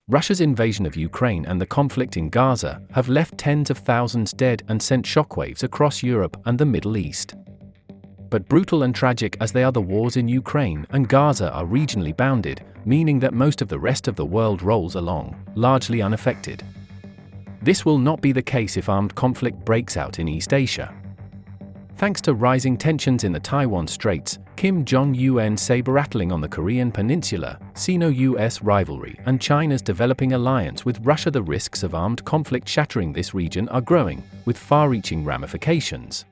Russia's invasion of Ukraine and the conflict in Gaza have left tens of thousands dead and sent shockwaves across Europe and the Middle East. But brutal and tragic as they are, the wars in Ukraine and Gaza are regionally bounded, meaning that most of the rest of the world rolls along, largely unaffected. This will not be the case if armed conflict breaks out in East Asia. Thanks to rising tensions in the Taiwan Straits, Kim Jong-un saber-rattling on the Korean Peninsula, Sino-US rivalry, and China's developing alliance with Russia, the risks of armed conflict shattering this region are growing, with far-reaching ramifications.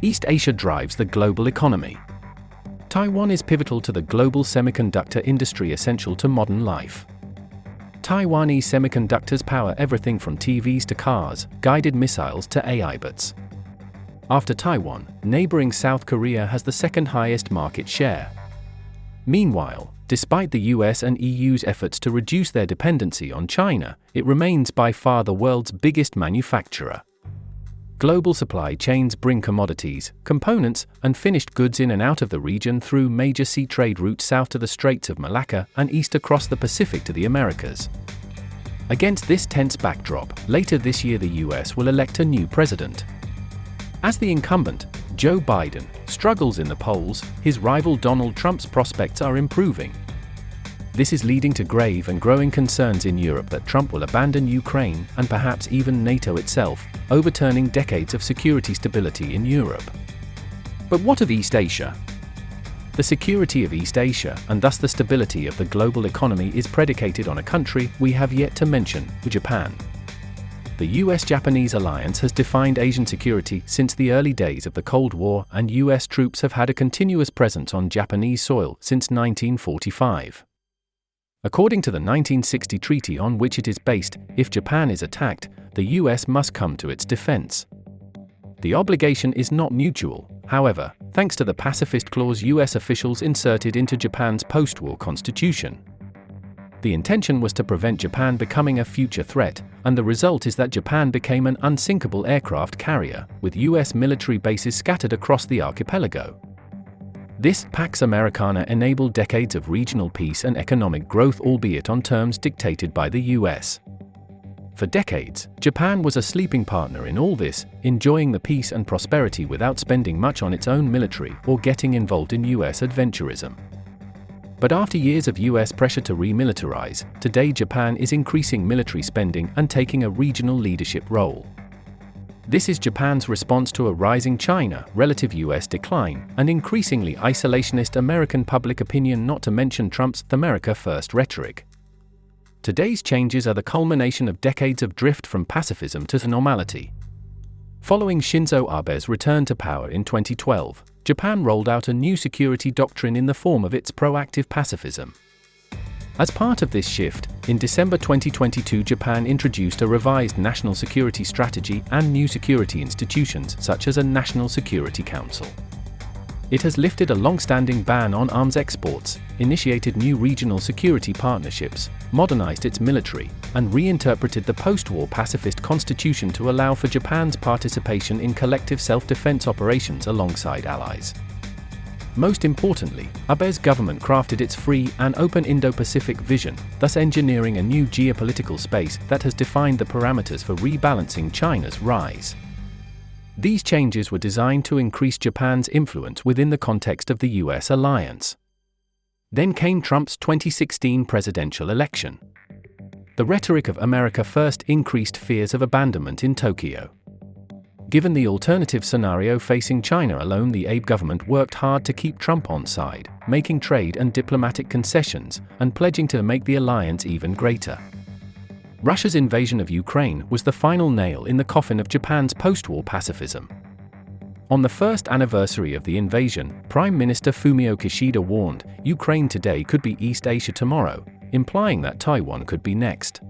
East Asia drives the global economy. Taiwan is pivotal to the global semiconductor industry, essential to modern life. Taiwanese semiconductors power everything from TVs to cars, guided missiles to AI bots. After Taiwan, neighboring South Korea has the second highest market share. Meanwhile, despite the US and EU's efforts to reduce their dependency on China, it remains by far the world's biggest manufacturer. Global supply chains bring commodities, components, and finished goods in and out of the region through major sea trade routes south to the Straits of Malacca and east across the Pacific to the Americas. Against this tense backdrop, later this year the US will elect a new president. As the incumbent, Joe Biden, struggles in the polls, his rival Donald Trump's prospects are improving. This is leading to grave and growing concerns in Europe that Trump will abandon Ukraine and perhaps even NATO itself, overturning decades of security stability in Europe. But what of East Asia? The security of East Asia, and thus the stability of the global economy, is predicated on a country we have yet to mention, Japan. The US-Japanese alliance has defined Asian security since the early days of the Cold War, and US troops have had a continuous presence on Japanese soil since 1945. According to the 1960 treaty on which it is based, if Japan is attacked, the US must come to its defense. The obligation is not mutual, however, thanks to the pacifist clause US officials inserted into Japan's post-war constitution. The intention was to prevent Japan becoming a future threat, and the result is that Japan became an unsinkable aircraft carrier, with US military bases scattered across the archipelago. This Pax Americana enabled decades of regional peace and economic growth, albeit on terms dictated by the US. For decades, Japan was a sleeping partner in all this, enjoying the peace and prosperity without spending much on its own military or getting involved in US adventurism. But after years of US pressure to remilitarize, today Japan is increasing military spending and taking a regional leadership role. This is Japan's response to a rising China, relative US decline, and increasingly isolationist American public opinion, not to mention Trump's "America First" rhetoric. Today's changes are the culmination of decades of drift from pacifism to normality. Following Shinzo Abe's return to power in 2012, Japan rolled out a new security doctrine in the form of its proactive pacifism. As part of this shift, in December 2022 Japan introduced a revised national security strategy and new security institutions such as a National Security Council. It has lifted a long-standing ban on arms exports, initiated new regional security partnerships, modernized its military, and reinterpreted the post-war pacifist constitution to allow for Japan's participation in collective self-defense operations alongside allies. Most importantly, Abe's government crafted its free and open Indo-Pacific vision, thus engineering a new geopolitical space that has defined the parameters for rebalancing China's rise. These changes were designed to increase Japan's influence within the context of the US alliance. Then came Trump's 2016 presidential election. The rhetoric of America First increased fears of abandonment in Tokyo. Given the alternative scenario facing China alone, the Abe government worked hard to keep Trump on side, making trade and diplomatic concessions, and pledging to make the alliance even greater. Russia's invasion of Ukraine was the final nail in the coffin of Japan's post-war pacifism. On the first anniversary of the invasion, Prime Minister Fumio Kishida warned, "Ukraine today could be East Asia tomorrow," implying that Taiwan could be next.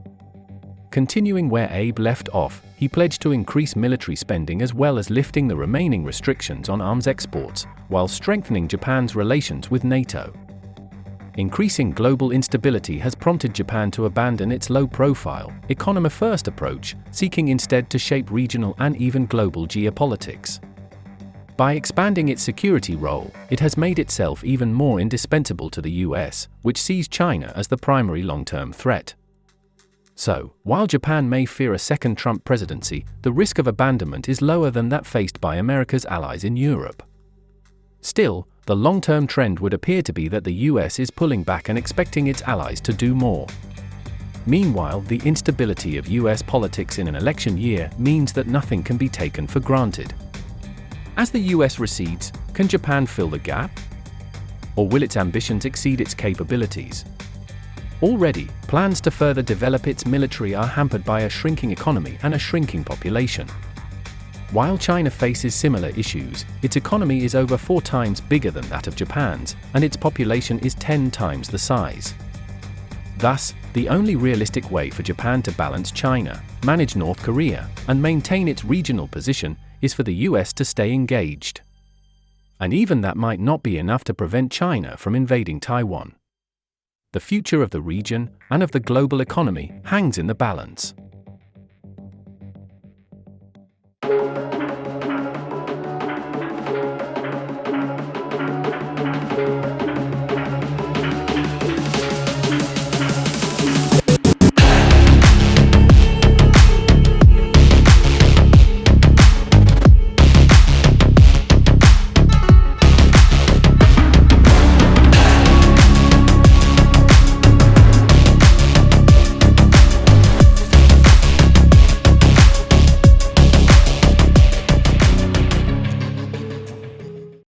Continuing where Abe left off, he pledged to increase military spending as well as lifting the remaining restrictions on arms exports, while strengthening Japan's relations with NATO. Increasing global instability has prompted Japan to abandon its low-profile, economy-first approach, seeking instead to shape regional and even global geopolitics. By expanding its security role, it has made itself even more indispensable to the US, which sees China as the primary long-term threat. So, while Japan may fear a second Trump presidency, the risk of abandonment is lower than that faced by America's allies in Europe. Still, the long-term trend would appear to be that the US is pulling back and expecting its allies to do more. Meanwhile, the instability of US politics in an election year means that nothing can be taken for granted. As the US recedes, can Japan fill the gap? Or will its ambitions exceed its capabilities? Already, plans to further develop its military are hampered by a shrinking economy and a shrinking population. While China faces similar issues, its economy is over 4 times bigger than that of Japan's, and its population is 10 times the size. Thus, the only realistic way for Japan to balance China, manage North Korea, and maintain its regional position is for the US to stay engaged. And even that might not be enough to prevent China from invading Taiwan. The future of the region and of the global economy hangs in the balance.